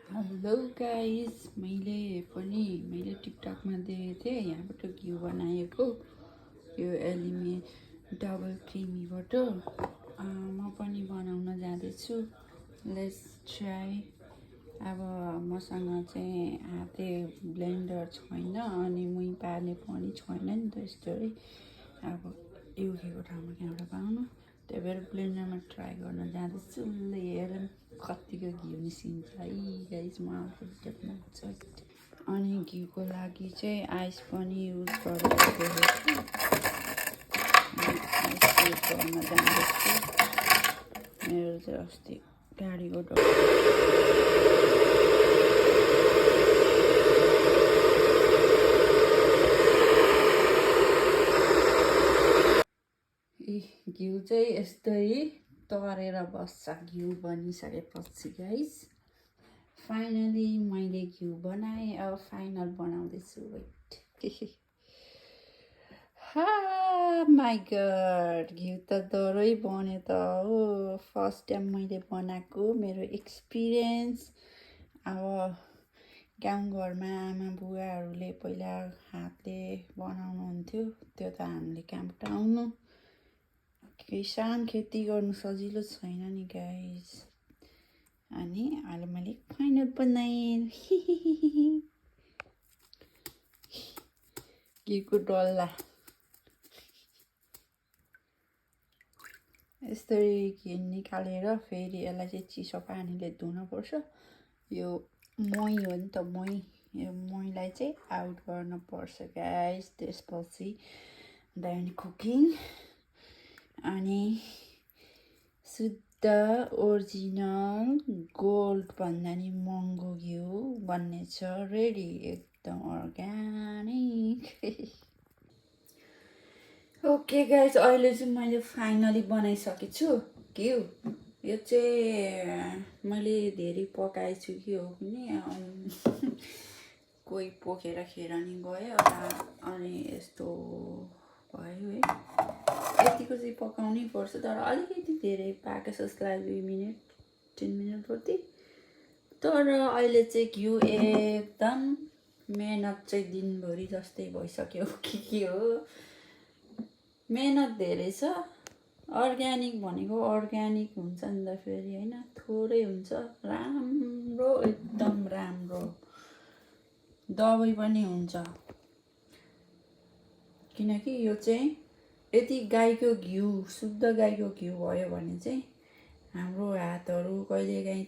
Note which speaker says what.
Speaker 1: Hello guys, मैले टिकटकमा देखेको थिएँ यहाँबाट घिउ बनाएको यो एलिमे डबल क्रिमीबाट म पनि बनाउन जाँदैछु। Let's try. अब मसँग चाहिँ हाते ब्लेन्डर छैन अनि मुही पार्ने पनि छैन नि त यस्तै। अब एउटैको ठाउँमा कहाँबाट पाउनु, त्यही भएर ब्लेन्डरमा ट्राई गर्न जाँदैछु। ल हेरौँ कतिको घिउ निस्किन्छ है गाइस। म अर्को भिडियोमा हुन्छ। अनि घिउको लागि चाहिँ आइस पनि युज गरेको देखेको आइस युज गर्न जाँदैछु। मेरो चाहिँ अस्ति गाडीको घिउ चाहिँ यस्तै तरेर बस्छ। घिउ बनिसकेपछि गाइस फाइनली मैले घिउ बनाएँ। अब फाइनल बनाउँदैछु, वेट। माई गड, घिउ त डरै बन्यो त हो। फर्स्ट टाइम मैले बनाएको, मेरो एक्सपिरियन्स। अब गाउँघरमा आमा बुवाहरूले पहिला हातले बनाउनुहुन्थ्यो, त्यो त हामीले कहाँबाट आउनु। किसान खेती गर्नु सजिलो छैन नि गाइस। अनि अहिले मैले फाइनल बनाएँ। घिउको डल्ला यस्तरी घिउ निकालेर फेरि यसलाई चाहिँ चिसो पानीले धुनुपर्छ। यो मही हो नि त, मही। यो महीलाई चाहिँ आउट गर्नुपर्छ गाइस। त्यसपछि देन कुकिङ। अनि शुद्ध ओरिजिनल गोल्ड भन्दा नि महँगो घिउ बन्नेछ रेडी, एकदम अर्ग्यानिक। ओके गाइस, अहिले चाहिँ मैले फाइनली बनाइसकेको छु घिउ। यो चाहिँ मैले धेरै पकाएछु कि हो पनि कोही पोखेर खेर नि गयो अनि यस्तो भयो है। यतिको चाहिँ पकाउनै पर्छ, तर अलिकति धेरै पाके जस्तो लाग्यो। 2 मिनट 10 मिनट जति। तर अहिले चाहिँ घिउ एकदम मेहनत चाहिँ दिनभरि जस्तै भइसक्यो के हो। मेहनत धेरै छ। अर्ग्यानिक भनेको अर्ग्यानिक हुन्छ नि त फेरि होइन, थोरै हुन्छ। राम्रो, एकदम राम्रो। दबाई पनि हुन्छ, किनकि यो चाहिँ यदि गाईको घिउ, शुद्ध गाईको घिउ भयो भने चाहिँ हाम्रो हातहरू कहिलेकाहीँ